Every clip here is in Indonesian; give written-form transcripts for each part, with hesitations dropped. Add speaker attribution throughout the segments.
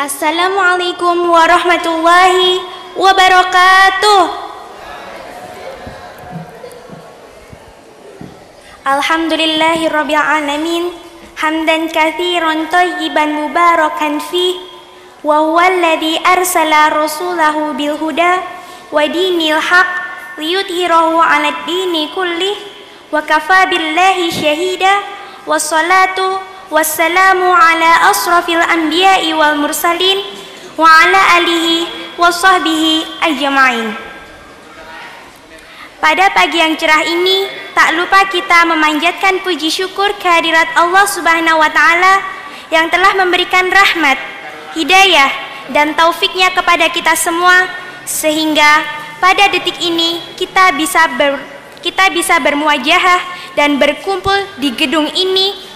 Speaker 1: Assalamualaikum warahmatullahi wabarakatuh. Alhamdulillahirabbil alamin, hamdan katsiran thayyiban mubarakan fih, wa huwallazi arsala rasulahu bil huda wa dinil haq liyudhhirahu 'alad dini kullih wa kafaa billahi syahida. Wassalatu wassalamu ala asrafil anbiya'i wal mursalin wa ala alihi wa sahbihi ajma'in. Pada pagi yang cerah ini, tak lupa kita memanjatkan puji syukur kehadirat Allah Subhanahu wa Ta'ala yang telah memberikan rahmat, hidayah, dan taufiknya kepada kita semua, sehingga pada detik ini kita bisa bermuajahah dan berkumpul di gedung ini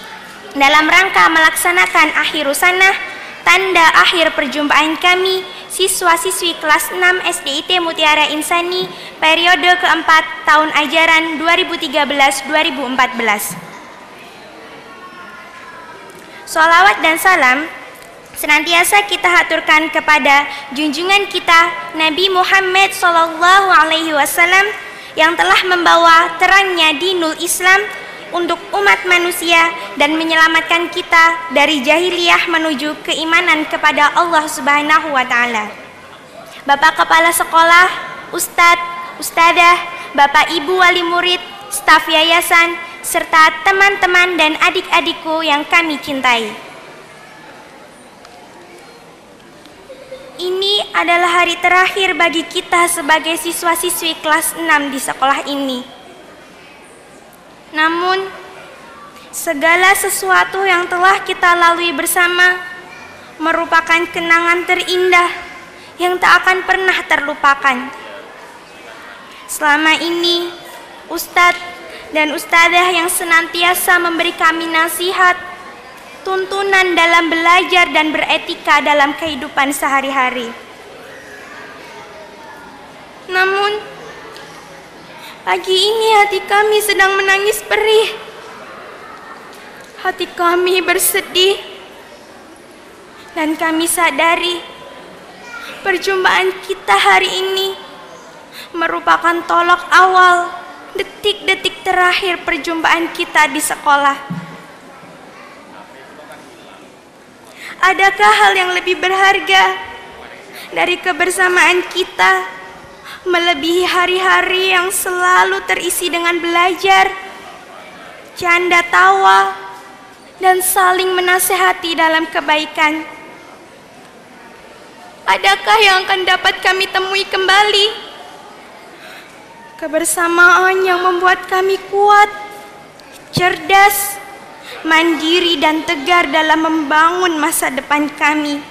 Speaker 1: dalam rangka melaksanakan akhir sanah, tanda akhir perjumpaan kami siswa-siswi kelas 6 SDIT Mutiara Insani periode keempat tahun ajaran 2013-2014. Sholawat dan salam senantiasa kita haturkan kepada junjungan kita Nabi Muhammad SAW yang telah membawa terangnya dinul Islam untuk umat manusia dan menyelamatkan kita dari jahiliyah menuju keimanan kepada Allah Subhanahu wa Ta'ala. Bapak Kepala Sekolah, Ustadz, Ustadzah, Bapak Ibu Wali Murid, staf yayasan, serta teman-teman dan adik-adikku yang kami cintai. Ini adalah hari terakhir bagi kita sebagai siswa-siswi kelas 6 di sekolah ini. Namun, segala sesuatu yang telah kita lalui bersama merupakan kenangan terindah yang tak akan pernah terlupakan. Selama ini, Ustadz dan Ustadzah yang senantiasa memberi kami nasihat, tuntunan dalam belajar dan beretika dalam kehidupan sehari-hari. Namun, pagi ini hati kami sedang menangis perih. Hati kami bersedih dan kami sadari perjumpaan kita hari ini merupakan tolak awal detik-detik terakhir perjumpaan kita di sekolah. Adakah hal yang lebih berharga dari kebersamaan kita melebihi hari-hari yang selalu terisi dengan belajar, canda tawa, dan saling menasehati dalam kebaikan? Adakah yang akan dapat kami temui kembali? Kebersamaan yang membuat kami kuat, cerdas, mandiri dan tegar dalam membangun masa depan kami.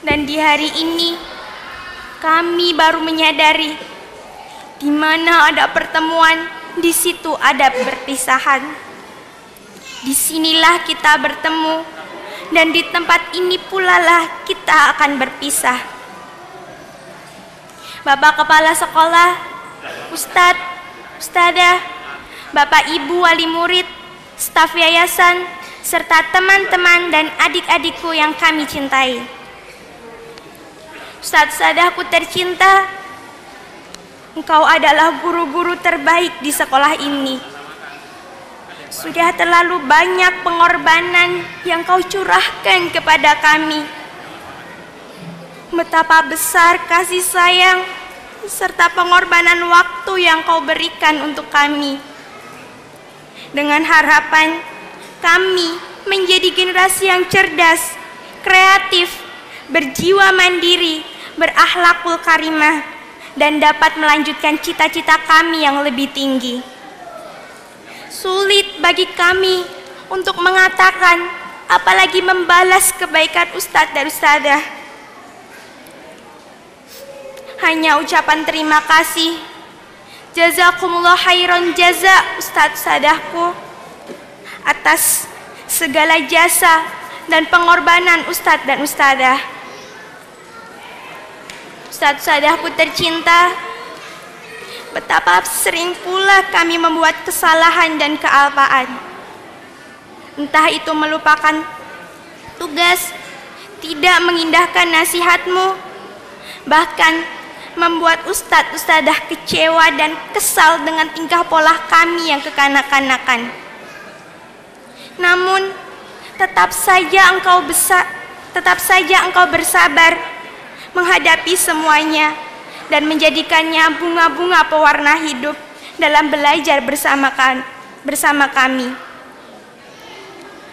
Speaker 1: Dan di hari ini kami baru menyadari di mana ada pertemuan, di situ ada perpisahan. Disinilah kita bertemu dan di tempat ini pula lah kita akan berpisah. Bapak Kepala Sekolah, Ustadz, Ustadzah, Bapak Ibu Wali Murid, staf yayasan, serta teman-teman dan adik-adikku yang kami cintai. Ustadz-ustadzahku tercinta, engkau adalah guru-guru terbaik di sekolah ini. Sudah terlalu banyak pengorbanan yang kau curahkan kepada kami. Betapa besar kasih sayang serta pengorbanan waktu yang kau berikan untuk kami. Dengan harapan kami menjadi generasi yang cerdas, kreatif, berjiwa mandiri, berakhlakul karimah, dan dapat melanjutkan cita-cita kami yang lebih tinggi. Sulit bagi kami untuk mengatakan, apalagi membalas kebaikan Ustadz dan Ustadzah. Hanya ucapan terima kasih. Jazakumullah khairan jaza Ustadz Ustadzahku atas segala jasa dan pengorbanan Ustadz dan Ustadzah. Ustadz Ustadzahku tercinta, betapa sering pula kami membuat kesalahan dan kealpaan. Entah itu melupakan tugas, tidak mengindahkan nasihatmu, bahkan membuat ustadz-ustadzah kecewa dan kesal dengan tingkah pola kami yang kekanak-kanakan. Namun, tetap saja engkau bersabar menghadapi semuanya dan menjadikannya bunga-bunga pewarna hidup dalam belajar bersama kami.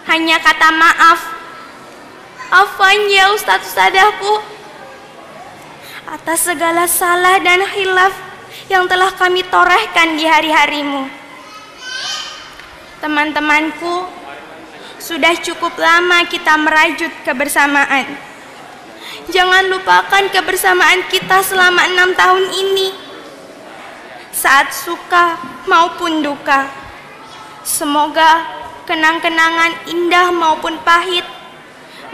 Speaker 1: Hanya kata maaf, afwan ya ustadz-ustadzahku, atas segala salah dan khilaf yang telah kami torehkan di hari-harimu. Teman-temanku, sudah cukup lama kita merajut kebersamaan. Jangan lupakan kebersamaan kita selama 6 tahun ini, saat suka maupun duka. Semoga kenang-kenangan indah maupun pahit,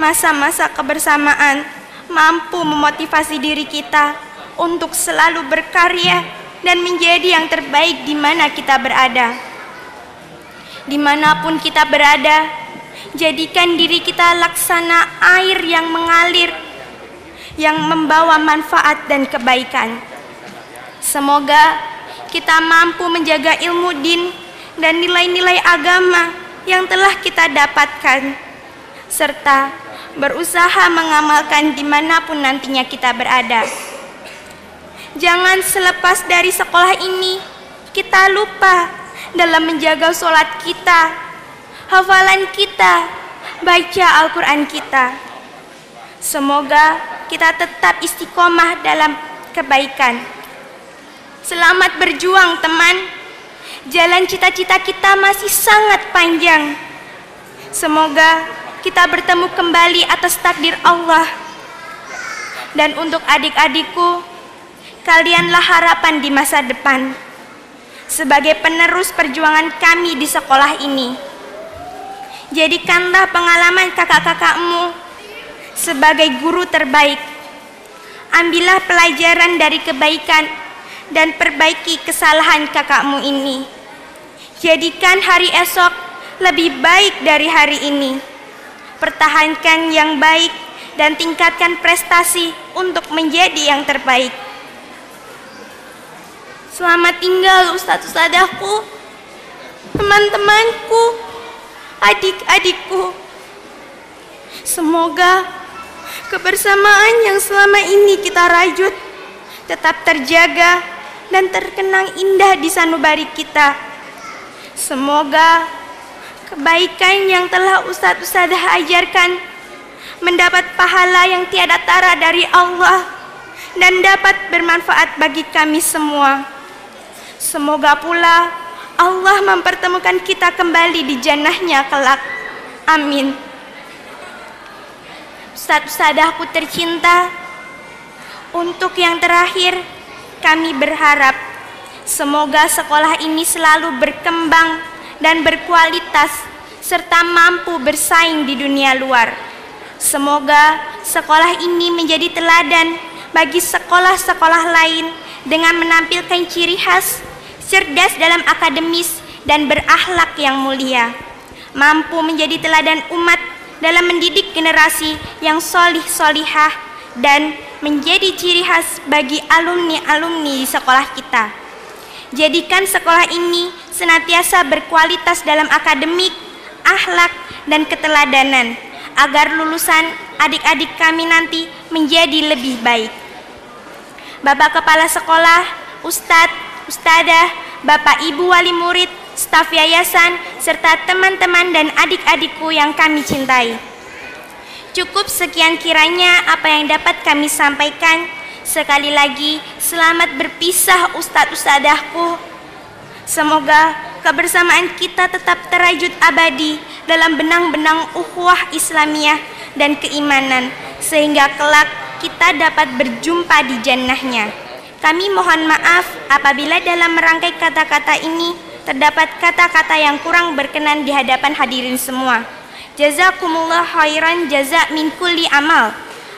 Speaker 1: masa-masa kebersamaan mampu memotivasi diri kita untuk selalu berkarya dan menjadi yang terbaik di mana kita berada. Dimanapun kita berada, jadikan diri kita laksana air yang mengalir, yang membawa manfaat dan kebaikan. Semoga kita mampu menjaga ilmu din dan nilai-nilai agama yang telah kita dapatkan, serta berusaha mengamalkan dimanapun nantinya kita berada. Jangan selepas dari sekolah ini kita lupa dalam menjaga sholat kita, hafalan kita, baca Al-Quran kita. Semoga kita tetap istiqomah dalam kebaikan. Selamat berjuang teman, jalan cita-cita kita masih sangat panjang. Semoga kita bertemu kembali atas takdir Allah. Dan untuk adik-adikku, kalianlah harapan di masa depan. Sebagai penerus perjuangan kami di sekolah ini, jadikanlah pengalaman kakak-kakakmu sebagai guru terbaik. Ambillah pelajaran dari kebaikan dan perbaiki kesalahan kakakmu ini. Jadikan hari esok lebih baik dari hari ini. Pertahankan yang baik dan tingkatkan prestasi untuk menjadi yang terbaik. Selamat tinggal ustadz-ustadzahku, teman-temanku, adik-adikku. Semoga kebersamaan yang selama ini kita rajut tetap terjaga dan terkenang indah di sanubari kita. Semoga kebaikan yang telah ustadz-ustadzah ajarkan mendapat pahala yang tiada tara dari Allah dan dapat bermanfaat bagi kami semua. Semoga pula Allah mempertemukan kita kembali di jannahnya kelak. Amin. Ustadz-ustadzahku tercinta, untuk yang terakhir kami berharap semoga sekolah ini selalu berkembang dan berkualitas serta mampu bersaing di dunia luar. Semoga sekolah ini menjadi teladan bagi sekolah-sekolah lain dengan menampilkan ciri khas, cerdas dalam akademis dan berakhlak yang mulia. Mampu menjadi teladan umat dalam mendidik generasi yang solih-solihah dan menjadi ciri khas bagi alumni-alumni di sekolah kita. Jadikan sekolah ini senantiasa berkualitas dalam akademik, akhlak, dan keteladanan, agar lulusan adik-adik kami nanti menjadi lebih baik. Bapak Kepala Sekolah, Ustadz, Ustadzah, Bapak Ibu Wali Murid, staf yayasan, serta teman-teman dan adik-adikku yang kami cintai. Cukup sekian kiranya apa yang dapat kami sampaikan. Sekali lagi, selamat berpisah ustadz-ustadzahku. Semoga kebersamaan kita tetap terajut abadi dalam benang-benang ukhuwah Islamiyah dan keimanan, sehingga kelak kita dapat berjumpa di jannahnya. Kami mohon maaf apabila dalam merangkai kata-kata ini terdapat kata-kata yang kurang berkenan di hadapan hadirin semua. Jazakumullah khairan jaza min kulli amal.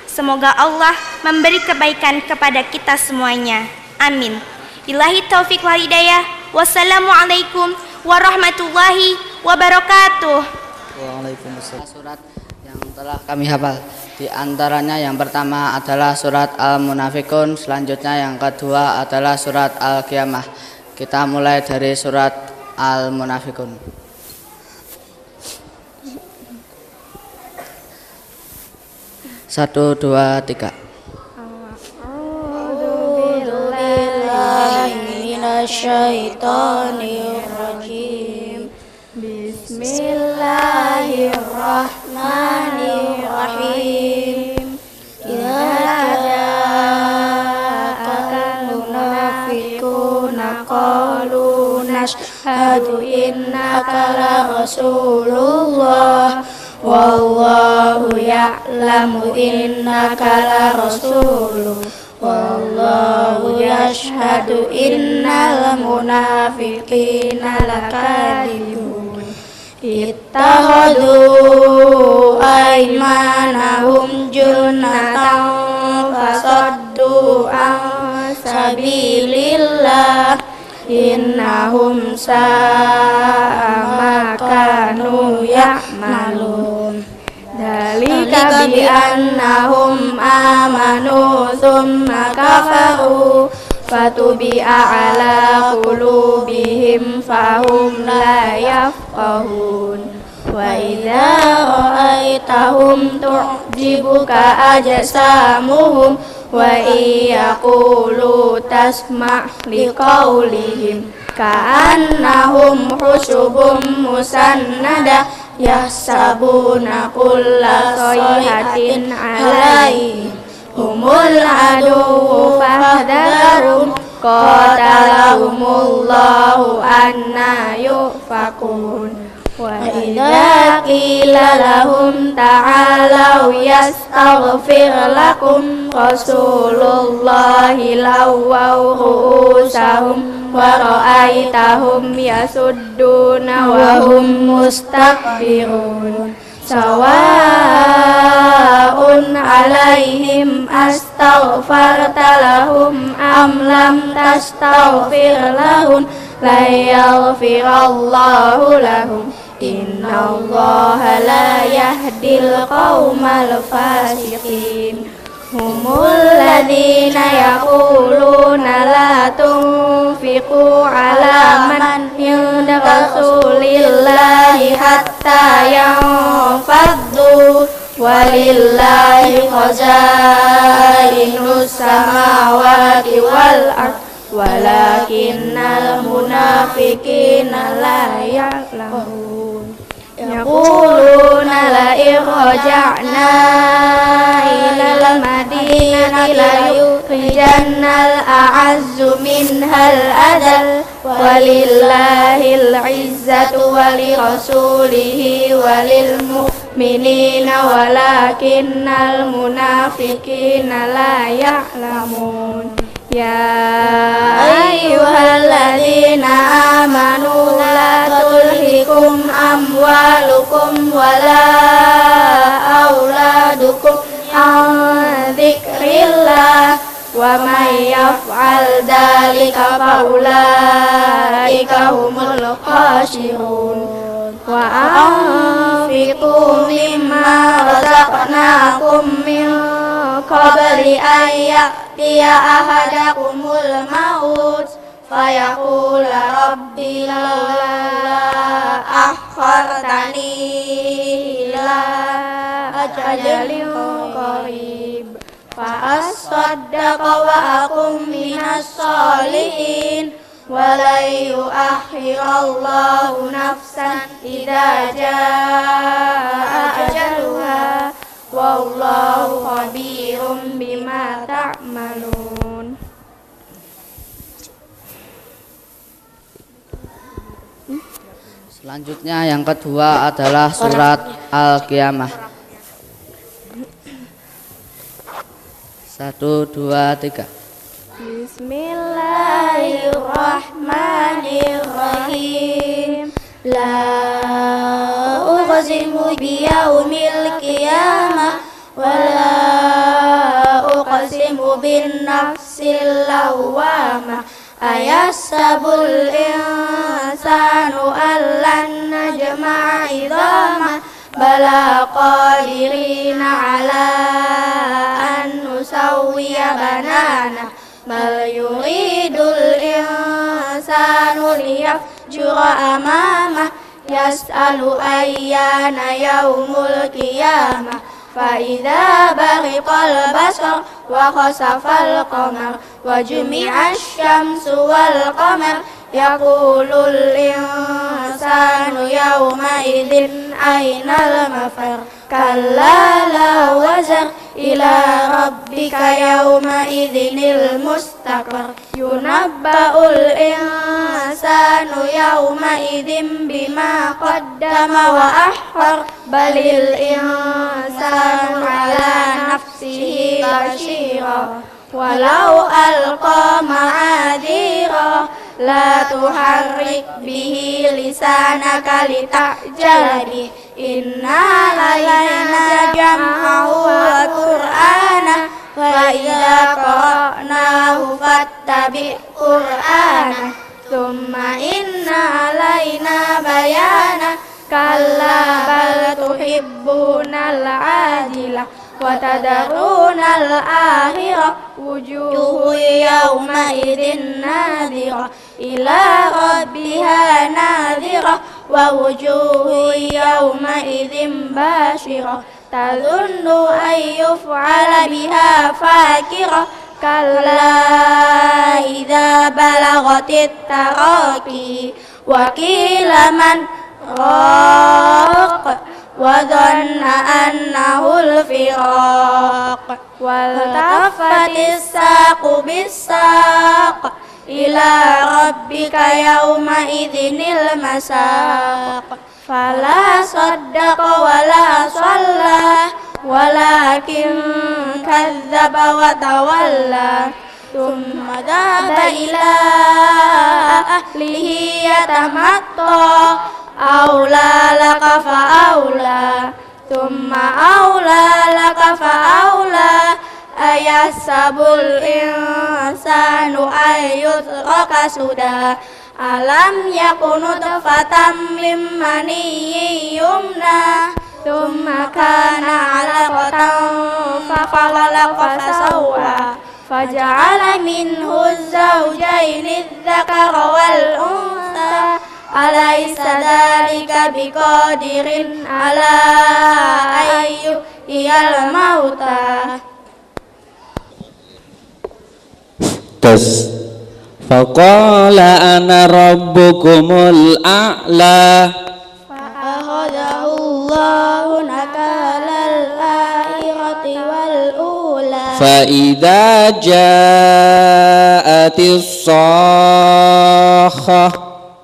Speaker 1: Semoga Allah memberi kebaikan kepada kita semuanya. Amin. Billahi taufiq wal hidayah. Wassalamualaikum warahmatullahi wabarakatuh.
Speaker 2: Waalaikumsalam. Surat yang telah kami hafal, di antaranya yang pertama adalah surat Al-Munafikun, selanjutnya yang kedua adalah surat Al-Qiyamah. Kita mulai dari surat Al-Munafikun. Satu, dua, tiga. A'udzubillahiminasyaitonirrajim. Bismillahirrahmanirrahim. Idza ja'akal munafiquna qalu nashhadu innaka la rasulullah wallahu ya'lamu innaka la rasuluh wallahu yashhadu innal munafiqina lakadzibun. Ittakhadhu aymanahum junnatan fasaddu an sabilillah innahum sa'a ma kanu ya'malun. Dzalika bi annahum amanu tsumma kafaru fatubi'a ala qulubihim fahum la yafqahun. Wa idza ra'aitahum tu'jibuka ajsamuhum wa iyaqulu tasma' liqaulihim ka'annahum hushubun musannada yahsabuna kulla sayhatin 'alaihim humul aduwwu fahdharhum qatalahumullahu anna yufakun. Wa idza qila lahum ta'alau yastaghfir lakum rasulullahi lawaw ru'usahum wa ra'aitahum yasudduna wa hum mustakbirun. Sawa'un 'alaihim astaghfarta lahum am lam tastaghfir lahum la yaghfirallahu lahum innallaha la yahdil qaumal fasiqin. Humul ladzina yaquluna la tunfiqu ala man inda rasulillahi hatta yanfaddu walillahi khazainus samawati wal ardh walakinnal munafiqina la ya'lamun. Yaquluna la irja'na ilal madinati la yukhrijannal a'azzu minhal adal walillahil izzatu walirasulihi walil mu'minina walakinnal munafiqina la ya'lamun. Ya ayyuhalladzina amanu la tulhikum amwalukum wala auladukum an dzikrillah wa may yaf'al dzalika fa ulaika humul khasirun. Wa anfiqu mimma razaqnakum min qabli an ya'tiya ahadakumul maut fayaqula rabbi lawla akhartani ila ajalin qarib fa asaddaqa wa akum minas sholihin wa la yu'akhirallahu nafsan idza jaa ajaluha wallahu khabirum bima ta'malun. Selanjutnya yang kedua adalah surat Al-Qiyamah. 1, 2, 3.
Speaker 3: Bismillahirrahmanirrahim. La uqsimu biyaumil qiyamah wa la uqsimu bin nafsil lawwamah. Ayasabul insanu allan najma'a idhamah bala qadirina ala an nusawwiya banana bal yuridul insanu liyafjura amamah yas'alu ayyana yaumul qiyamah fa idza bariqal basar wa khasafal qamar wa jumi'asy syamsu wal qamar yaqulul insanu yawma idzin ainal mafar kalla la wazar ila rabbika yawma idzinil mustaqar yunabba'ul insanu yawma idzin bima qaddama wa ahqar balil insanu ala nafsihi basyira walau alqa ma'adira la tuharrik bihi lisanaka lita'jala bih inna lalaina jam'ahu wa qur'ana wa idza qara'nahu fattabi' qur'ana thumma inna alaina bayana kalla bal tuhibbunal ajilah wa tadrunal akhirah wujuhu yawma idzin nadhirah ila rabbiha nadhirah wa wujuhu yawma idzin basyirah tadhunnu an yuf'ala biha fakirah kalla idza balagatit taraqi wa qila man raq wa dhanna annahu al-firaq wal tafatis saqu bis-saq ila rabbika yawma idzinil masaq fala saddaqa wala shalla walakin kadzdzaba wa tawalla thumma dhahaba ila ahlihi yatamatta aula laka fa aula thumma aula laka fa aula ayasabul insanu ayyutraka suda alam yakunu tfatam min maniyyin yumna thumma kana 'alaqatan fa khalaqa fa sawwa faja'ala minhu az-zawjayni adh-dhakara wal untha alaysa dhalika biqadirin ala ayyuhiyal mauta
Speaker 4: tes faqala ana rabbukumul a'la
Speaker 3: fa'akhadahu Allahu nakalal akhirati wal ula
Speaker 4: fa idza ja'atis sakhah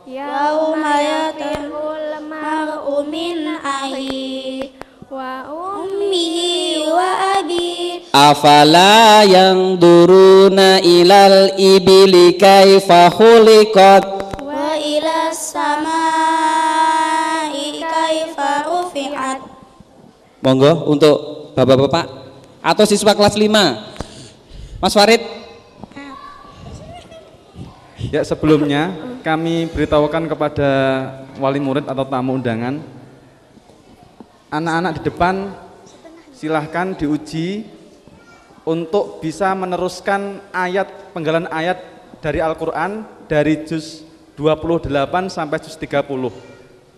Speaker 3: yauma yatimul mar'u min ahi wa ummihi wa abi
Speaker 4: afala yanzuruna ilal ibili kaifa khuliqat
Speaker 3: wa ilas samai kaifa rufi'at.
Speaker 4: Monggo untuk bapak-bapak atau siswa kelas 5 Mas Farid.
Speaker 5: Ya, sebelumnya kami beritahukan kepada wali murid atau tamu undangan, anak-anak di depan silahkan diuji untuk bisa meneruskan penggalan ayat dari Al-Quran dari juz 28 sampai juz 30.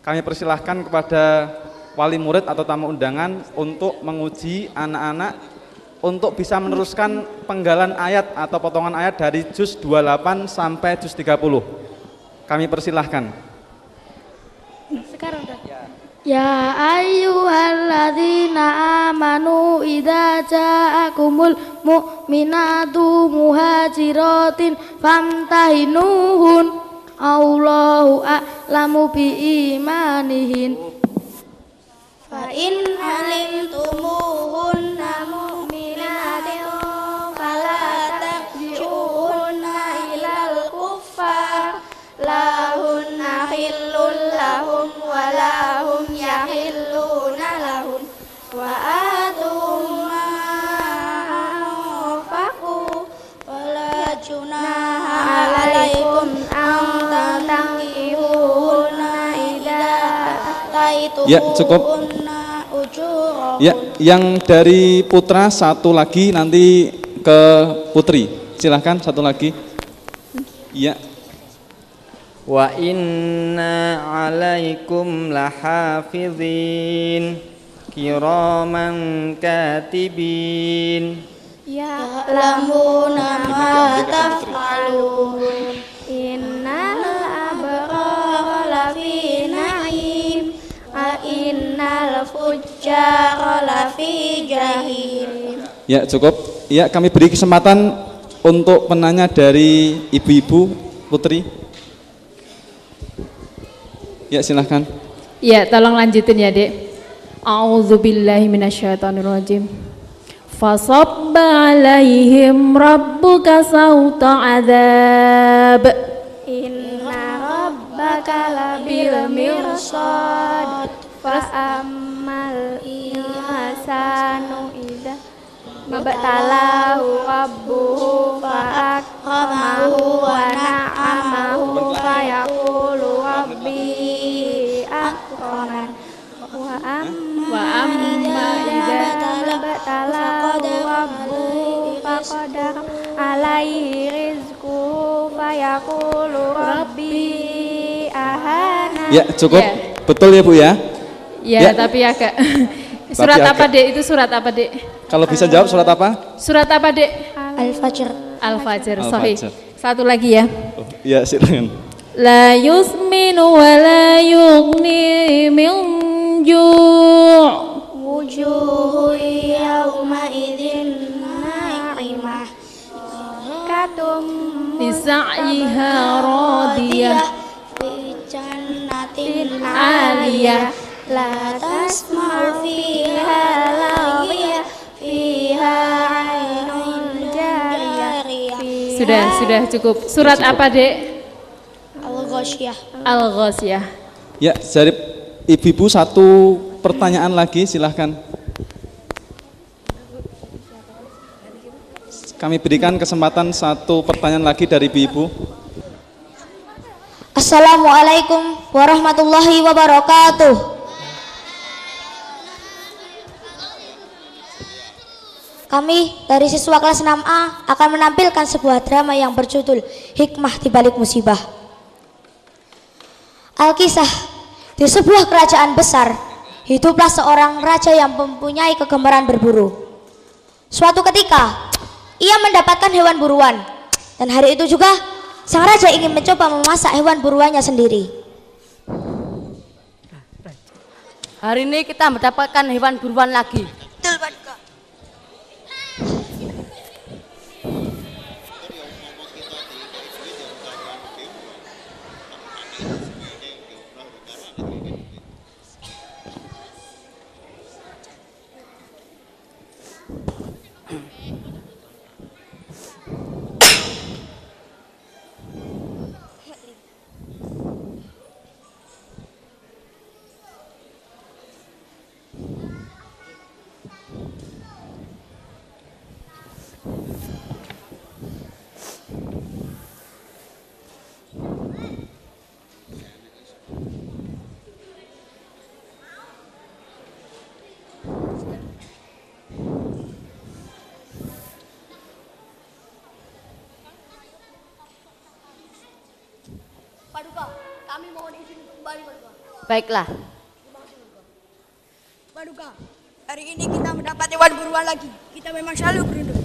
Speaker 5: Kami persilahkan kepada wali murid atau tamu undangan untuk menguji anak-anak untuk bisa meneruskan penggalan ayat atau potongan ayat dari juz 28 sampai juz 30. Kami persilahkan.
Speaker 3: Sekarang udah. Ya ayyuhalladzina amanu idza ja'akumul mu'minatu muhajiratin famtahinuhun Allahu a'lamu biimanihin fa in alimtumuhunna mu'minatin fala tarji'uhunna ilal kuffar lahunna khillul lahum wa lahum yahilluna lahun wa atuhum ma anfaqu wa la junaha alaikum an tangihunna idza taitu
Speaker 5: Ya, cukup.
Speaker 3: ujurahun.
Speaker 5: Ya, yang dari putra satu lagi, nanti ke putri. Silahkan satu lagi. Ya.
Speaker 6: Wa inna alaikum lahafizin kiraman katibin
Speaker 3: Ya'lamuna ma taf'alun. Innal abrara lafi na'im wa innal fujjara lafi jahim.
Speaker 5: Ya, cukup. Ya, kami beri kesempatan untuk penanya dari ibu-ibu, putri. Ya, silahkan.
Speaker 7: Ya, tolong lanjutin ya, Dek. A'udzubillahi minasyaitonirrajim. Fasabba 'alaihim rabbuka sauta 'adzab.
Speaker 3: Inna rabbaka labil mirsad fa'ammal insanu idza mabtalahu rabbuhu fa'akramahu wa na'amahu fayaqulu rabbi akraman wa amma idza mabtalahu rabbuhu faqadara alaihi rizquhu fayaqulu rabbi ahana.
Speaker 5: Ya, cukup.
Speaker 7: Ya.
Speaker 5: Betul ya, Bu ya?
Speaker 7: Ya, tapi agak surat apa, Dek? Itu surat apa, Dek?
Speaker 5: Kalau bisa jawab surat apa?
Speaker 7: Surat apa, Dek?
Speaker 3: Al-Fajr.
Speaker 7: Al-Fajr,
Speaker 5: Al-Fajr.
Speaker 7: sahih. Satu lagi ya.
Speaker 5: Oh, ya, silakan.
Speaker 7: La yusminu wa la yughni min ju'.
Speaker 3: Wujuhu yawma idzin na'imah katum
Speaker 7: Lisa'yiha radiyah
Speaker 3: fi jannatin
Speaker 7: aliyah.
Speaker 3: la tasma'u fiha laghiyah fiha 'ainun jariyah.
Speaker 7: Sudah cukup. Surat apa, Dek?
Speaker 3: Al-Ghasyiyah.
Speaker 7: Al-Ghasyiyah.
Speaker 5: Ya, dari ibu-ibu satu pertanyaan lagi, silahkan. Kami berikan kesempatan satu pertanyaan lagi dari ibu-ibu.
Speaker 3: Assalamualaikum warahmatullahi wabarakatuh. Kami dari siswa kelas 6A akan menampilkan sebuah drama yang berjudul Hikmah di Balik Musibah. Alkisah, di sebuah kerajaan besar, hiduplah seorang raja yang mempunyai kegemaran berburu. Suatu ketika, ia mendapatkan hewan buruan, dan hari itu juga sang raja ingin mencoba memasak hewan buruannya sendiri.
Speaker 8: Hari ini kita mendapatkan hewan buruan lagi.
Speaker 3: Betul, Paduka.
Speaker 9: Paduka, kami mohon izin untuk kembali, Paduka.
Speaker 8: Baiklah.
Speaker 9: Paduka, hari ini kita mendapat hewan buruan lagi. Kita memang selalu beruntung.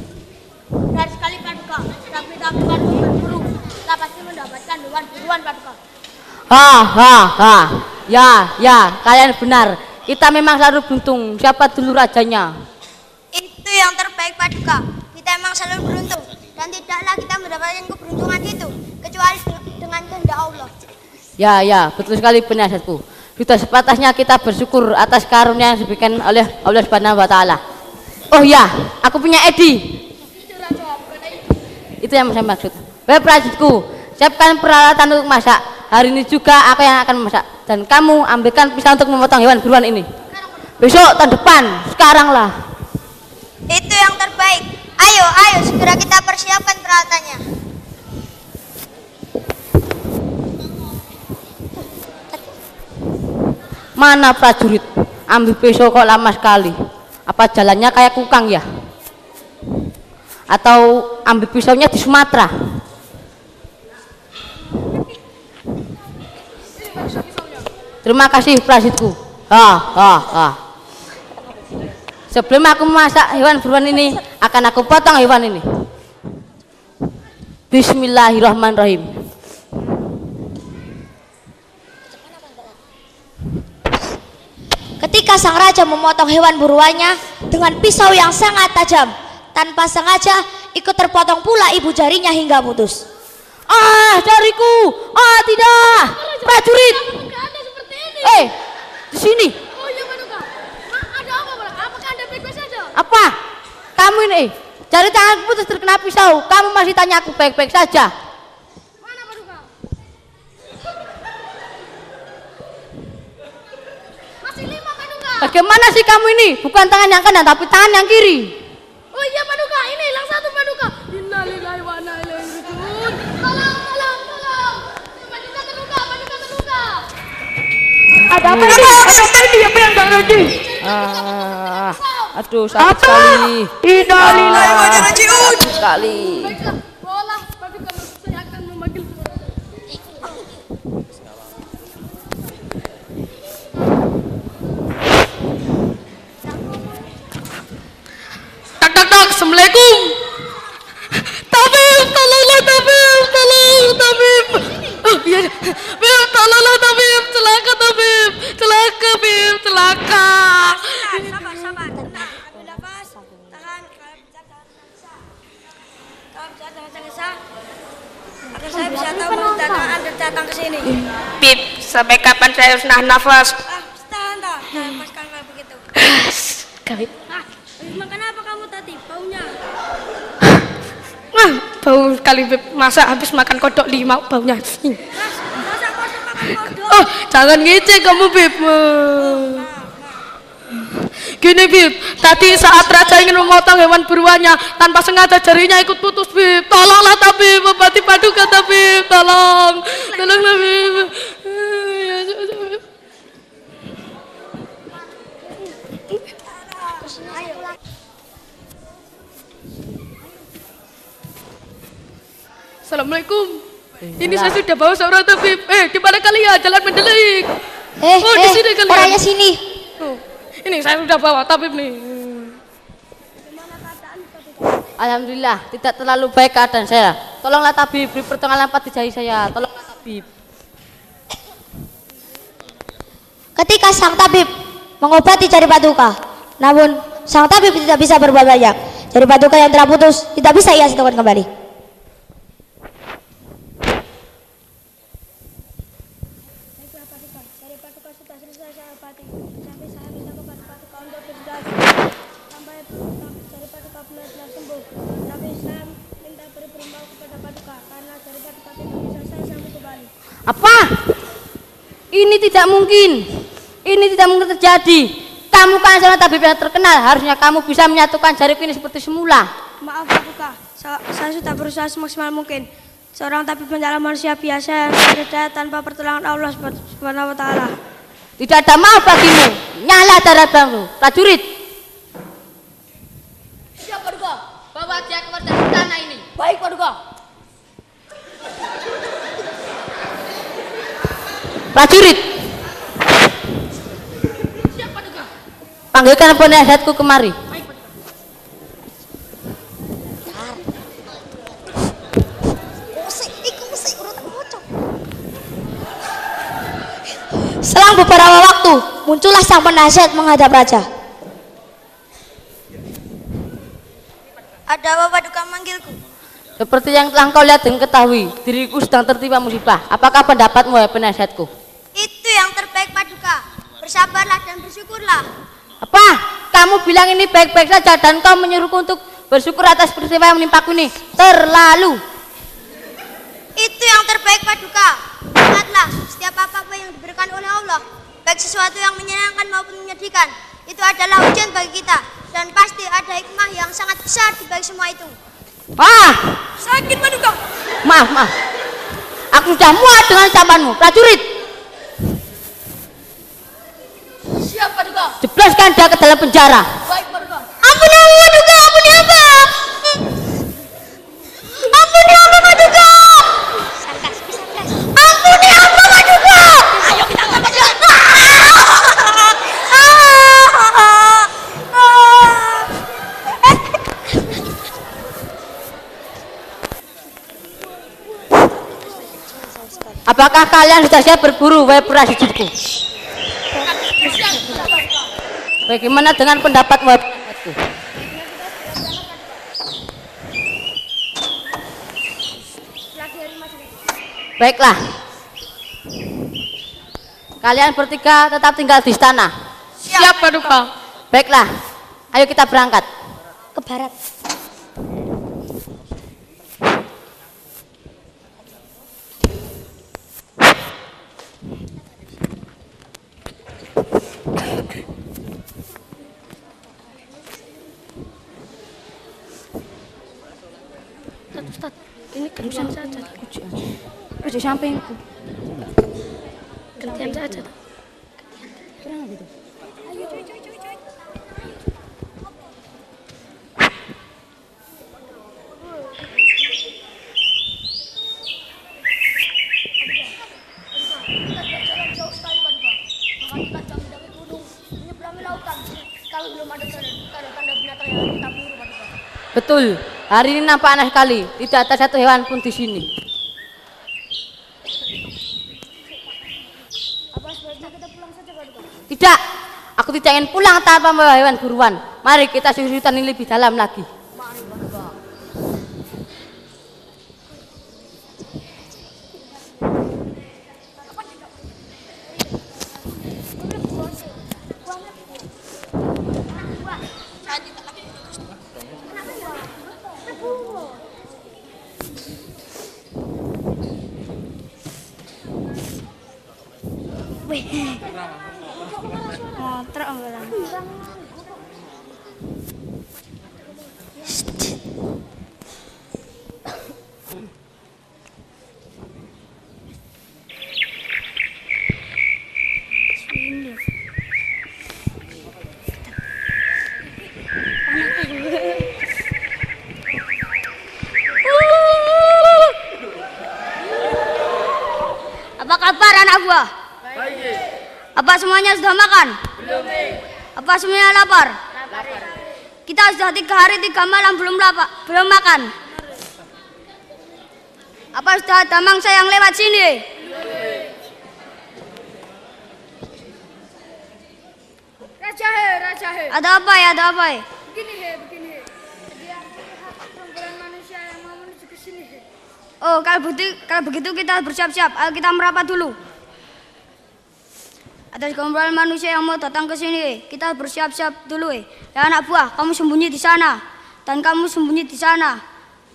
Speaker 9: Benar sekali, Paduka. Tapi Paduka berburu, kita pasti mendapatkan hewan buruan, Paduka.
Speaker 8: Ya, kalian benar. Kita memang selalu beruntung. Siapa dulu rajanya?
Speaker 9: Itu yang terbaik, Paduka. Kita memang selalu beruntung. Dan tidaklah kita mendapatkan keberuntungan itu kecuali dengan kehendak Allah.
Speaker 8: Ya, betul sekali penasihatku. Sudah sepatasnya kita bersyukur atas karunia yang diberikan oleh Allah Subhanahu wa taala. Oh ya, aku punya Edi. Itu yang saya maksud. Baik, prajuritku, siapkan peralatan untuk masak. Hari ini juga aku yang akan memasak. Dan kamu ambilkan pisau untuk memotong hewan buruan ini. Besok tahun depan, sekarang lah.
Speaker 9: Itu yang terbaik. Ayo, segera kita persiapkan peralatannya.
Speaker 8: Mana prajurit? ambil pisau kok lama sekali. Apa jalannya kayak kukang ya? Atau ambil pisaunya di Sumatera? Terima kasih prajuritku. Sebelum aku memasak hewan buruan ini, akan aku potong hewan ini. Bismillahirrahmanirrahim.
Speaker 3: Ketika sang raja memotong hewan buruannya dengan pisau yang sangat tajam, tanpa sengaja ikut terpotong pula ibu jarinya hingga putus.
Speaker 8: Ah, jariku! Ah, tidak! Prajurit! Di sini.
Speaker 9: Oh iya Paduka. Ada apa Pak? Apakah Anda baik-baik saja?
Speaker 8: Apa? Kamu ini, jari tanganku putus terkena pisau. Kamu masih tanya aku baik-baik saja.
Speaker 9: Mana Paduka? Masih 5 Paduka.
Speaker 8: Bagaimana sih kamu ini? Bukan tangan yang kanan tapi tangan yang kiri.
Speaker 9: Oh iya Paduka, ini hilang 1 Paduka. Innalillahi wa inna ilaihi raji'un. Tolong. Paduka terluka.
Speaker 8: Ada apa ini? Apa yang tak ngerti? Aduh, sakit sekali.
Speaker 9: Innalillahi wa inna ilaihi raji'un.
Speaker 8: Sakit sekali.
Speaker 9: Baiklah, bawalah Paduka, saya akan memanggil.
Speaker 10: Tak, Assalamualaikum. Tabib, tolonglah Tabib, Tabib. Oh iya, Bib, tolonglah Tabib, celaka Tabib, Bib, celaka.
Speaker 9: Sabar, tenang. Ambil nafas, tahan. Kalau bisa agar saya bisa tahu mendatang Anda datang ke sini.
Speaker 10: Bib, sampai kapan saya harus nahan nafas?
Speaker 9: Tahan. Lepaskan kalau begitu.
Speaker 10: Bib.
Speaker 9: Makan apa kamu tadi? Baunya?
Speaker 10: Bau sekali Bib, masa habis makan kodok 5 baunya.
Speaker 9: Masa kodok makan kodok?
Speaker 10: Oh, jangan ngecek kamu Bib. Gini Bib, tadi saat raja ingin memotong hewan buruannya, tanpa sengaja jarinya ikut putus Bib. Tolonglah Tabib, obati Paduka Tabib, tolong Tabib. Assalamualaikum. Ini saya sudah bawa seorang tabib. Di mana kalian? Jalan mendelik. Di sini kalian.
Speaker 3: Orangnya sini.
Speaker 10: Ini saya sudah bawa tabib nih.
Speaker 8: Alhamdulillah, tidak terlalu baik keadaan saya. Tolonglah tabib, beri pertolongan pada jari saya. Tolonglah tabib.
Speaker 3: Ketika sang tabib mengobati jari Paduka, namun sang tabib tidak bisa berbuat banyak. Jari Paduka yang telah putus tidak bisa ia satukan kembali.
Speaker 8: Apa? Ini tidak mungkin. Ini tidak mungkin terjadi. Kamu kan seorang tabib yang terkenal. Harusnya kamu bisa menyatukan jariku ini seperti semula.
Speaker 9: Maaf Paduka, saya sudah berusaha semaksimal mungkin. Seorang tabib adalah manusia biasa yang berbeda tanpa pertolongan Allah Subhanahu wa taala.
Speaker 8: Tidak ada maaf bagimu. Nyala darah bangsu. Prajurit.
Speaker 9: Siap Paduka.
Speaker 8: Bawa dia keluar dari tanah ini.
Speaker 9: Baik Paduka.
Speaker 8: Prajurit.
Speaker 9: Siap Paduka.
Speaker 8: Panggilkan penasihatku kemari.
Speaker 3: Selang beberapa waktu, muncullah sang penasihat menghadap raja.
Speaker 9: Ada apa Paduka manggilku?
Speaker 8: Seperti yang telah kau lihat dan ketahui, diriku sedang tertimpa musibah. Apakah pendapatmu ya penasihatku?
Speaker 9: Itu yang terbaik Paduka. Bersabarlah dan bersyukurlah.
Speaker 8: Apa? Kamu bilang ini baik-baik saja dan kau menyuruhku untuk bersyukur atas peristiwa yang menimpaku ini. Terlalu.
Speaker 9: Itu yang terbaik Paduka. Ingatlah, setiap apa-apa yang diberikan oleh Allah, baik sesuatu yang menyenangkan maupun menyedihkan, itu adalah ujian bagi kita. Dan pasti ada hikmah yang sangat besar di balik semua itu.
Speaker 10: Sakit Paduka.
Speaker 8: Maaf. Aku sudah muak dengan ucapanmu. Prajurit. Siap Paduka. Jebloskan dia ke dalam penjara.
Speaker 9: Baik Paduka. Ampuni Allah Paduka, ampuni apa? Ampuni apa Paduka? Ampuni apa Paduka? Ayo kita angkat dia.
Speaker 8: Apakah kalian sudah siap berburu, wahai prajuritku? Bagaimana dengan pendapat wahai prajuritku? Baiklah. Kalian bertiga tetap tinggal di istana.
Speaker 10: Siap Paduka.
Speaker 8: Baiklah. Ayo kita berangkat
Speaker 3: Ke barat.
Speaker 10: Ustaz, ini gantian saja.
Speaker 8: Ojo sampingku.
Speaker 10: Gantian saja.
Speaker 8: Betul. Hari ini nampak aneh sekali. Tidak ada satu hewan pun di sini. Tidak. Aku tidak ingin pulang tanpa membawa hewan buruan. Mari kita susutan ini lebih dalam lagi.
Speaker 1: Motor ambulan.
Speaker 9: Apa kabar anak buah? Apa semuanya sudah makan?
Speaker 10: Belum.
Speaker 9: Apa semuanya lapar? Kita sudah 3 hari 3 malam belum makan. Apa sudah ada mangsa yang lewat sini?
Speaker 10: Raja he.
Speaker 9: Ada apa ya?
Speaker 10: Begini he. Dia perempuan manusia yang mau menuju ke sini he.
Speaker 9: Oh, kalau begitu kita bersiap-siap. Ayo kita merapat dulu. Ada sekumpulan manusia yang mau datang ke sini. Kita bersiap-siap dulu. Ya anak buah, kamu sembunyi di sana. Dan kamu sembunyi di sana.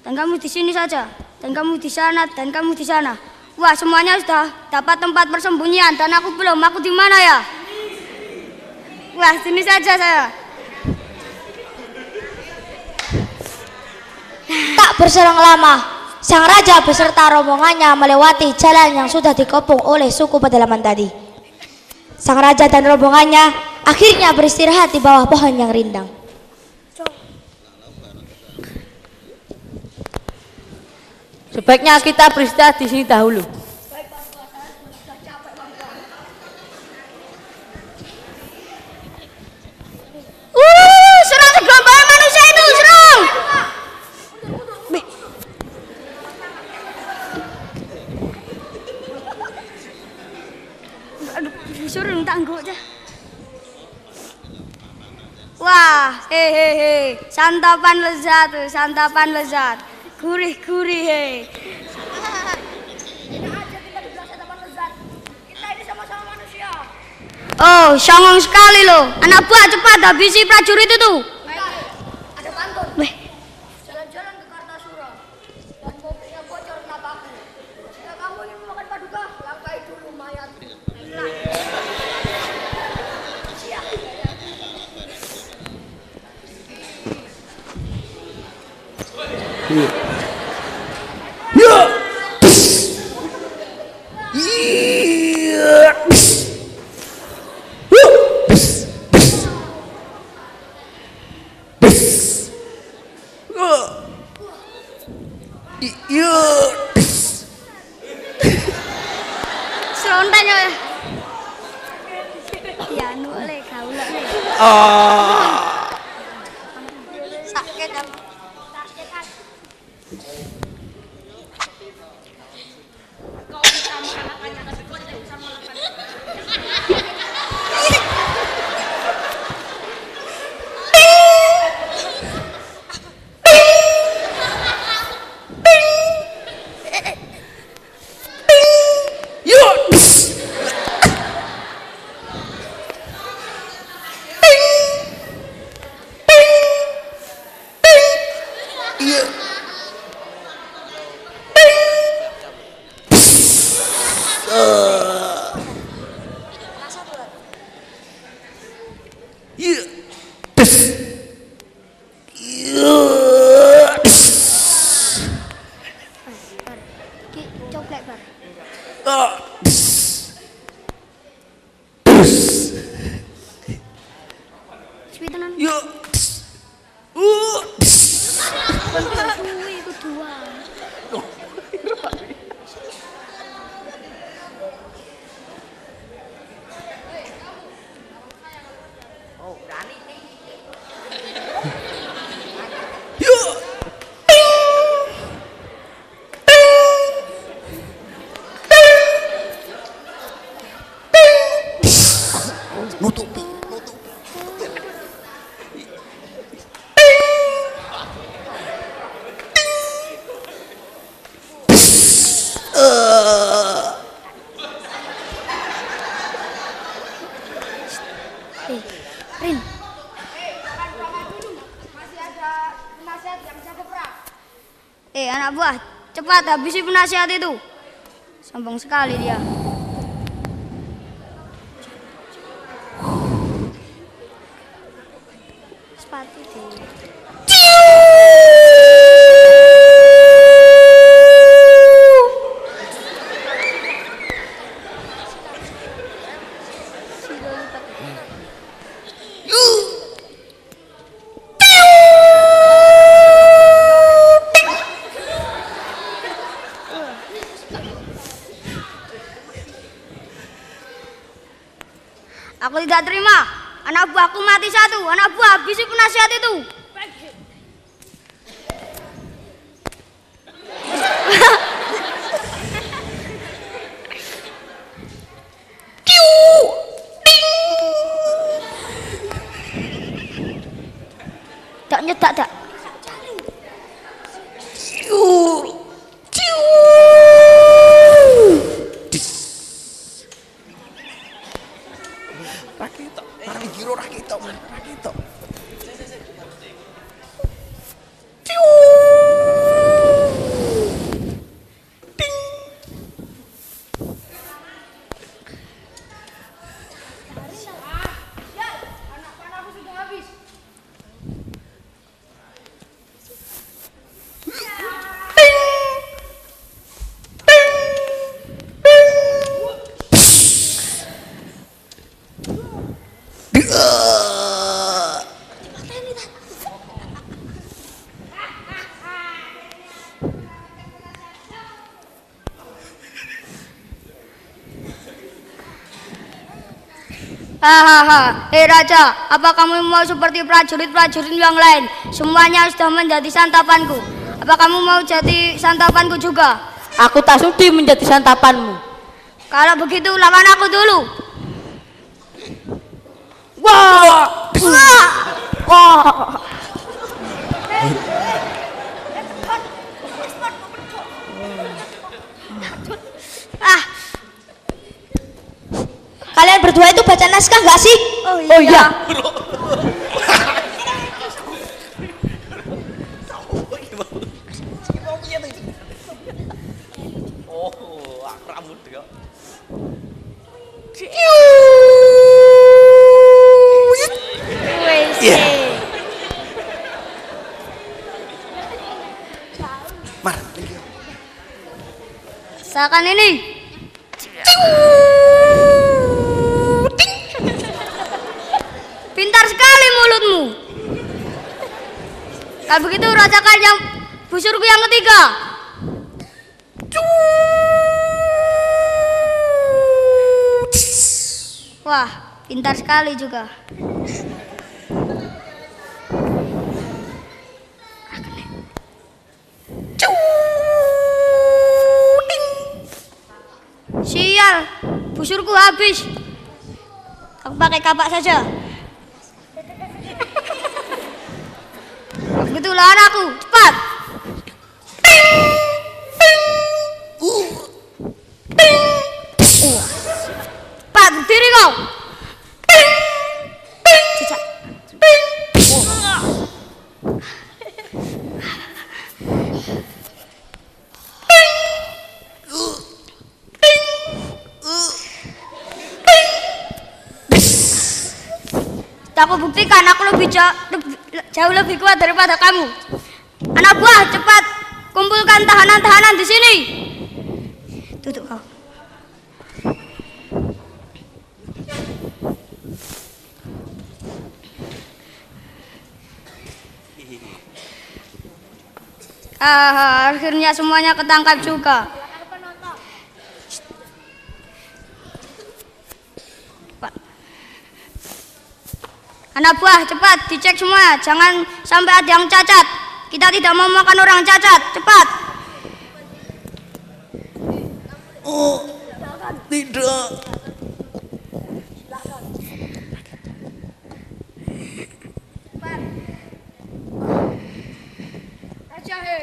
Speaker 9: Dan kamu di sini saja. Dan kamu di sana. Dan kamu di sana. Wah, semuanya sudah dapat tempat persembunyian. Dan aku belum. Aku di mana ya? Wah, sini saja saya.
Speaker 3: Tak berselang lama, sang raja beserta rombongannya melewati jalan yang sudah dikepung oleh suku pedalaman tadi. Sang raja dan rombongannya akhirnya beristirahat di bawah pohon yang rindang.
Speaker 8: Sebaiknya kita beristirahat di sini dahulu.
Speaker 9: Serang segerombolan manusia itu, serang! Aduh, disuruh tangguh aja. Wah, hehehe, santapan lezat, gurih he. Oh, songong sekali loh. Anak buah cepat habisi prajurit itu. Ada pantun. Jalan-jalan ke Kartasura dan mobilnya bocor napakku. Jika kamu ingin memakan paduka, langkai dulu mayat. Sakit apa?
Speaker 3: Rin.
Speaker 9: Anak buah, cepat habisi penasihat itu. Sombong sekali dia. Sepatu itu. Aku tidak terima. Anak buahku mati satu. Anak buah habisi penasihat itu. Tak nyetak tak. Hahaha, Raja, apa kamu mau seperti prajurit-prajurit yang lain? Semuanya sudah menjadi santapanku. Apa kamu mau jadi santapanku juga?
Speaker 8: Aku tak sudi menjadi santapanmu.
Speaker 9: Kalau begitu lawan aku dulu.
Speaker 8: Wah! Wah!
Speaker 3: Kalian berdua itu baca naskah nggak sih?
Speaker 8: Oh iya.
Speaker 9: Seakan ini. Pintar sekali mulutmu. Kalau begitu rasakan yang busurku yang ketiga. Wah, pintar sekali juga. Busurku habis. Aku pakai kapak saja. Kebetulan aku, cepat. Cepat, berdiri kau. Cicak. Aku buktikan aku jauh lebih kuat daripada kamu. Anak buah, cepat kumpulkan tahanan-tahanan di sini. Tutup kau. Akhirnya semuanya ketangkap juga. Anak buah, cepat dicek semua, jangan sampai ada yang cacat. Kita tidak mau makan orang cacat, cepat.
Speaker 11: Oh, tidak.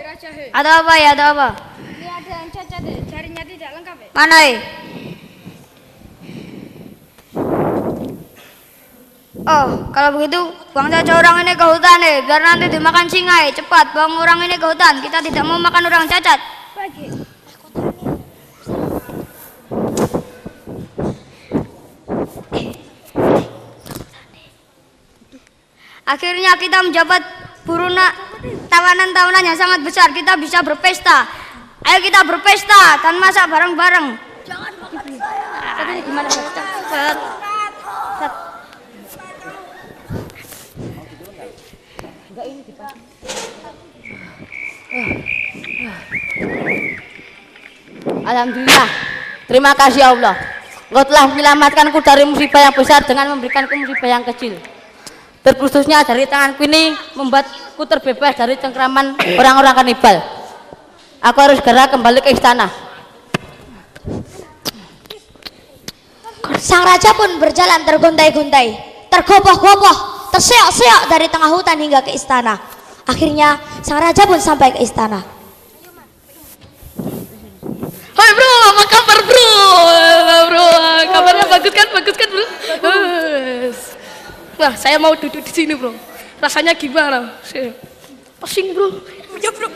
Speaker 10: Raja he.
Speaker 9: Ada apa ya, ada apa?
Speaker 10: Ini ada yang cacat deh, jarinya tidak lengkap ya.
Speaker 9: Mana Oh, kalau begitu buang saja orang ini ke hutan biar nanti dimakan singa. Cepat buang orang ini ke hutan. Kita tidak mau makan orang cacat. Akhirnya kita menjabat tawanan-tawanan yang sangat besar. Kita bisa berpesta. Ayo kita berpesta dan masak bareng-bareng.
Speaker 11: Jangan makan saya.
Speaker 9: Gimana?
Speaker 8: Alhamdulillah, terima kasih Allah. Engkau telah menyelamatkanku dari musibah yang besar dengan memberikanku musibah yang kecil. Terputusnya dari tanganku ini membuatku terbebas dari cengkraman orang-orang kanibal. Aku harus segera kembali ke istana.
Speaker 3: Sang raja pun berjalan tergontai-gontai, tergopoh-gopoh, terseok-seok dari tengah hutan hingga ke istana. Akhirnya sang raja pun sampai ke istana.
Speaker 10: Hai bro, apa kabar bro? Bro, kabarnya bagus kan bro? Wah, saya mau duduk di sini bro. Rasanya gimana? Pusing bro.
Speaker 11: Ya bro.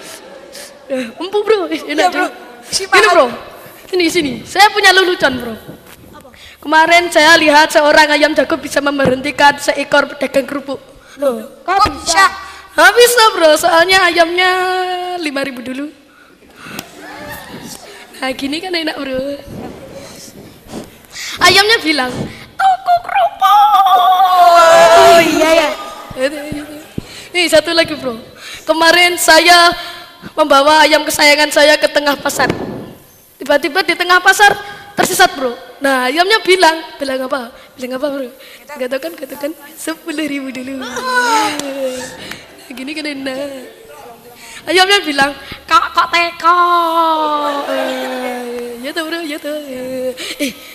Speaker 10: Empuk bro.
Speaker 11: Ya bro.
Speaker 10: Ini bro. Sini. Saya punya lelucon bro. Kemarin saya lihat seorang ayam jago bisa memberhentikan seekor pedagang kerupuk. Loh,
Speaker 11: kok bisa?
Speaker 10: Bisa bro, soalnya ayamnya 5.000 dulu. Nah gini kan enak bro. Ayamnya bilang, toko kerupuk.
Speaker 11: Oh iya ya.
Speaker 10: Nih satu lagi bro. Kemarin saya membawa ayam kesayangan saya ke tengah pasar. Tiba-tiba di tengah pasar tersesat bro. Nah ayamnya bilang apa? Bilang apa bro? Katakan 10.000 dulu. Gini kan enak. Ayamnya bilang, kak teko. Ya tuh bro, ya tuh.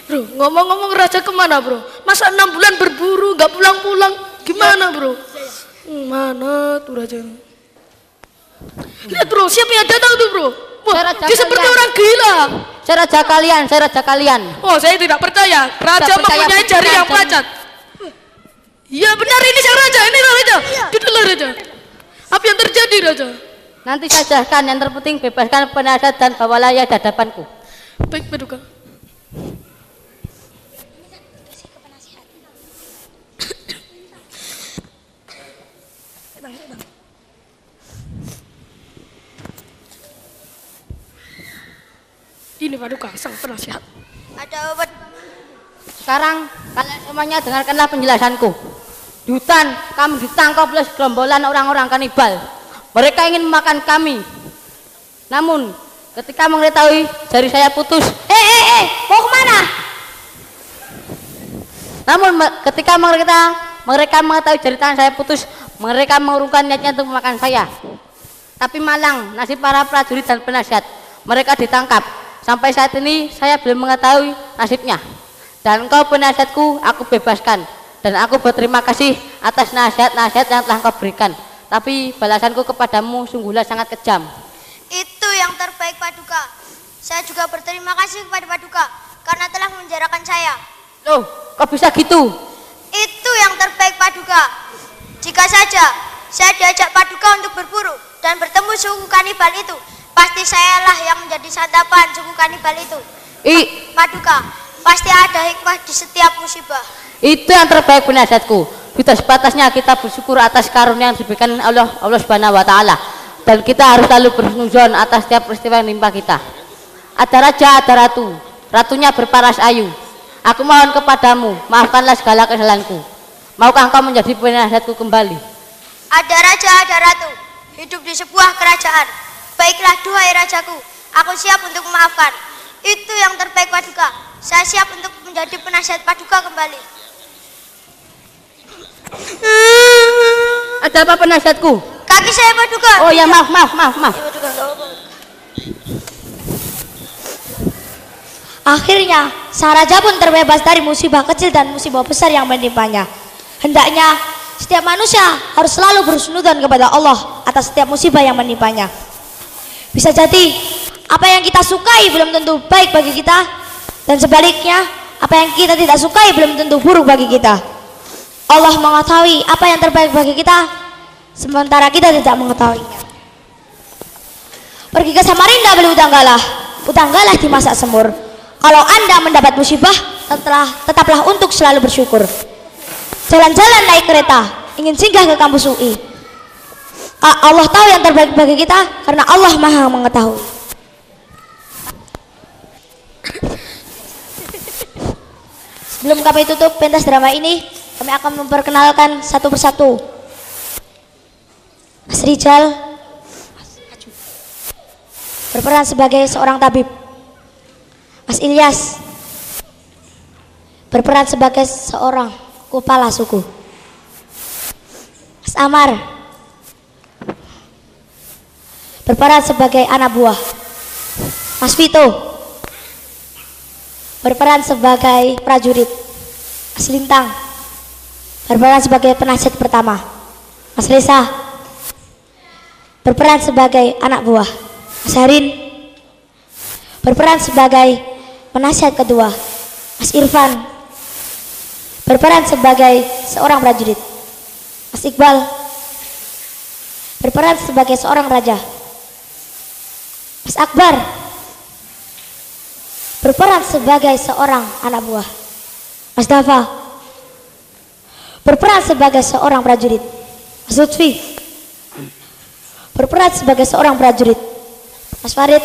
Speaker 10: Bro, ngomong-ngomong raja kemana bro? Masa 6 bulan berburu gak pulang-pulang? Gimana bro? Mana tuh raja? Lihat bro, siapa yang datang tuh bro? Wah, dia seperti orang gila.
Speaker 8: Saya raja kalian.
Speaker 10: Oh, saya tidak percaya. Raja mempunyai jari yang cacat. Iya benar, ini sang raja, ini raja. Itulah raja. Apa yang terjadi raja?
Speaker 8: Nanti saja kan, yang terpenting bebaskan penasihat dan bawalah ia di hadapanku.
Speaker 10: Baik Paduka. Ini Paduka, sang penasihat.
Speaker 9: Ada obat.
Speaker 8: Sekarang kalian semuanya dengarkanlah penjelasanku. Di hutan kami ditangkap oleh segerombolan orang-orang kanibal. Mereka ingin memakan kami. Namun ketika mengetahui jari saya putus,
Speaker 3: Mau kemana?
Speaker 8: Namun ketika mereka mengetahui jari tangan saya putus, mereka mengurungkan niatnya untuk memakan saya. Tapi malang nasib para prajurit dan penasihat. Mereka ditangkap. Sampai saat ini saya belum mengetahui nasibnya. Dan engkau penasihatku, aku bebaskan. Dan aku berterima kasih atas nasihat-nasihat yang telah engkau berikan. Tapi balasanku kepadamu sungguhlah sangat kejam.
Speaker 9: Itu yang terbaik Paduka. Saya juga berterima kasih kepada Paduka karena telah memenjarakan saya.
Speaker 8: Loh, kok bisa gitu?
Speaker 9: Itu yang terbaik Paduka. Jika saja saya diajak Paduka untuk berburu dan bertemu suku kanibal itu, pasti sayalah yang menjadi santapan suku kanibal itu. Paduka, pasti ada hikmah di setiap musibah.
Speaker 8: Itu yang terbaik penasihatku. Sudah sepatasnya kita bersyukur atas karunia yang diberikan Allah Subhanahu wa taala. Dan kita harus selalu berhusnuzon atas setiap peristiwa yang menimpa kita. Ada raja, ada ratu. Ratunya berparas ayu. Aku mohon kepadamu, maafkanlah segala kesalahanku. Maukah engkau menjadi penasihatku kembali?
Speaker 9: Ada raja, ada ratu, hidup di sebuah kerajaan. Baiklah duhai rajaku, aku siap untuk memaafkan. Itu yang terbaik Paduka. Saya siap untuk menjadi penasihat Paduka kembali.
Speaker 8: Ada apa penasihatku?
Speaker 9: Kaki saya Paduka.
Speaker 8: Oh ya, maaf.
Speaker 3: Akhirnya, sang raja pun terbebas dari musibah kecil dan musibah besar yang menimpanya. Hendaknya setiap manusia harus selalu berhusnudzon kepada Allah atas setiap musibah yang menimpanya. Bisa jadi apa yang kita sukai belum tentu baik bagi kita, dan sebaliknya apa yang kita tidak sukai belum tentu buruk bagi kita. Allah mengetahui apa yang terbaik bagi kita, sementara kita tidak mengetahuinya. Pergi ke Samarinda beli utanggalah dimasak semur. Kalau Anda mendapat musibah, tetaplah untuk selalu bersyukur. Jalan-jalan naik kereta, ingin singgah ke kampus UI. Allah tahu yang terbaik bagi kita, karena Allah Maha mengetahui. Sebelum kami tutup pentas drama ini, kami akan memperkenalkan satu persatu. Mas Rijal berperan sebagai seorang tabib. Mas Ilyas berperan sebagai seorang kepala suku. Mas Amar berperan sebagai anak buah. Mas Vito berperan sebagai prajurit. Mas Lintang berperan sebagai penasihat pertama. Mas Reza berperan sebagai anak buah. Mas Harin berperan sebagai penasihat kedua. Mas Irfan berperan sebagai seorang prajurit. Mas Iqbal berperan sebagai seorang raja. Mas Akbar berperan sebagai seorang anak buah. Mas Dafa berperan sebagai seorang prajurit. Mas Lutfi berperan sebagai seorang prajurit. Mas Farid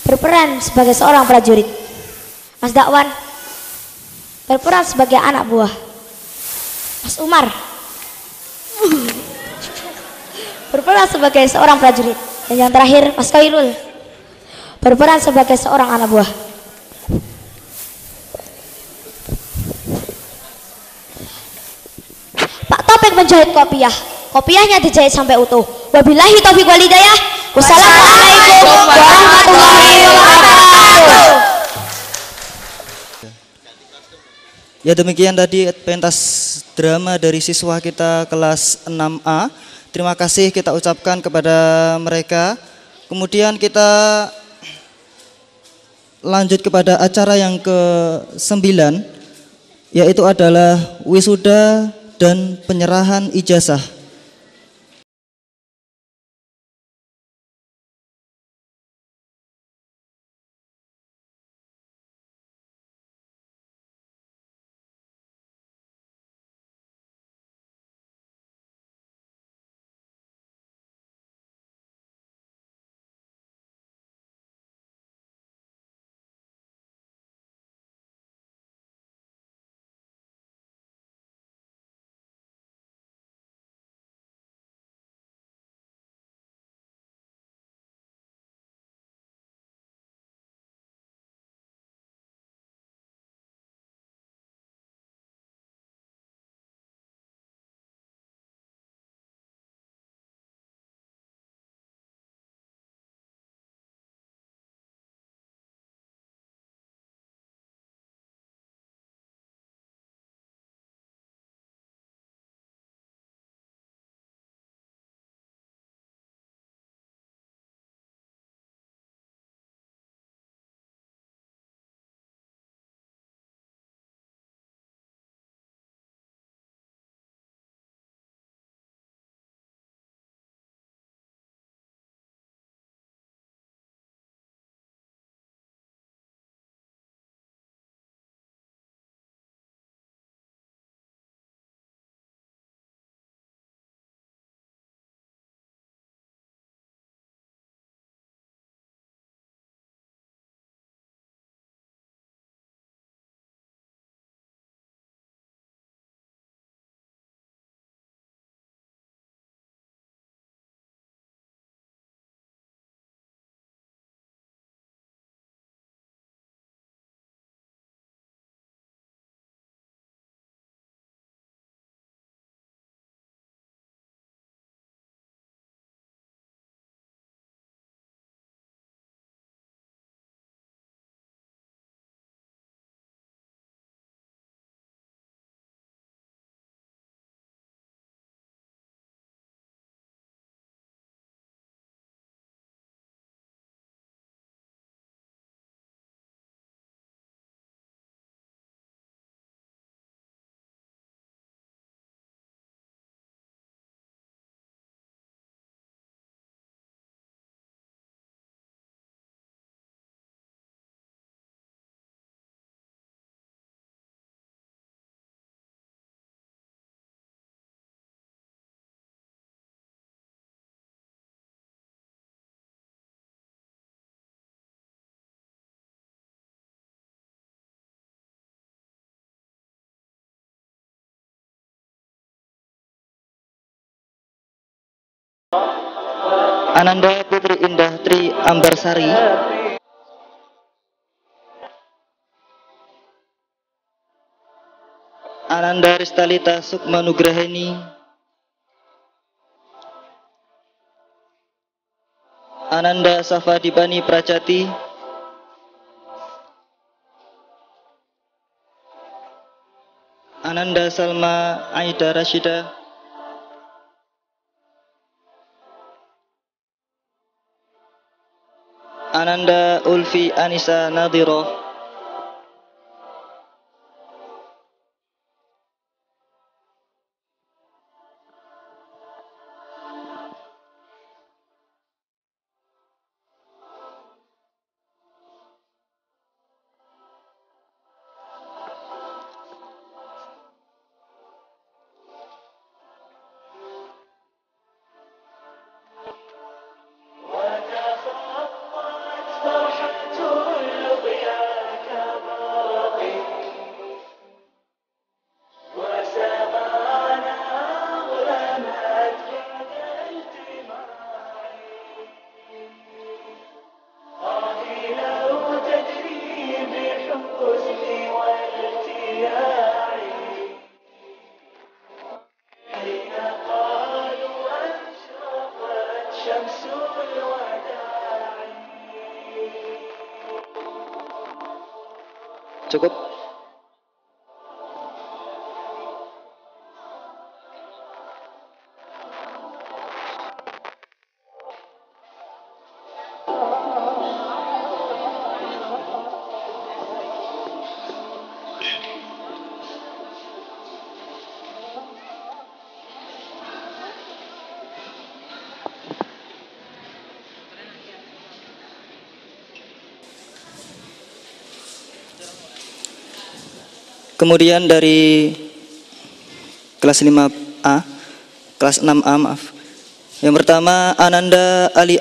Speaker 3: berperan sebagai seorang prajurit. Mas Dakwan berperan sebagai anak buah. Mas Umar berperan sebagai seorang prajurit. Dan yang terakhir Mas Kairul berperan sebagai seorang anak buah. Pak Topeng menjahit kopiah. Kopiahnya dijahit sampai utuh. Wabillahi taufiq wal hidayah. Wassalamualaikum warahmatullahi wabarakatuh.
Speaker 12: Ya, demikian tadi pentas drama dari siswa kita kelas 6A. Terima kasih kita ucapkan kepada mereka. Kemudian kita lanjut kepada acara yang ke-9, yaitu adalah wisuda dan penyerahan ijazah. Ananda Putri Indah Tri Ambarsari, Ananda Ristalita Sukma Nugraheni, Ananda Safadipani Prajati, Ananda Salma Aida Rashida, Ananda Ulfi Anisa Nadiro, cukup. Kemudian dari kelas 5A, kelas 6A maaf. Yang pertama Ananda Ali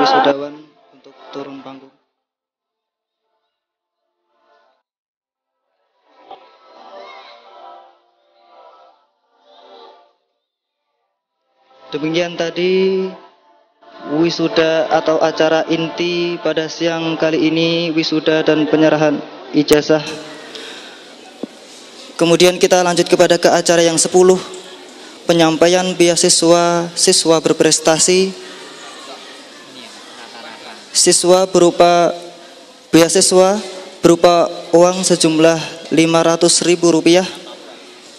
Speaker 12: wisudawan untuk turun panggung. Demikian tadi wisuda atau acara inti pada siang kali ini, wisuda dan penyerahan ijazah. Kemudian kita lanjut kepada ke acara yang 10, penyampaian beasiswa siswa berprestasi. Siswa berupa beasiswa berupa uang sejumlah Rp500.000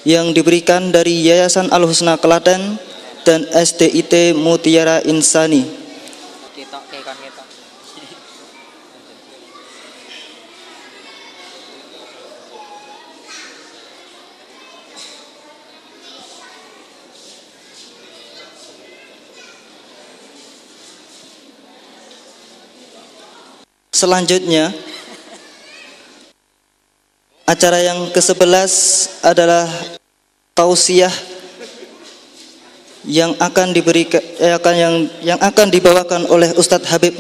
Speaker 12: yang diberikan dari Yayasan Al-Husna Klaten dan SDIT Mutiara Insani. Selanjutnya, acara yang ke-11 adalah tausiah yang akan dibawakan oleh Ustadz Habib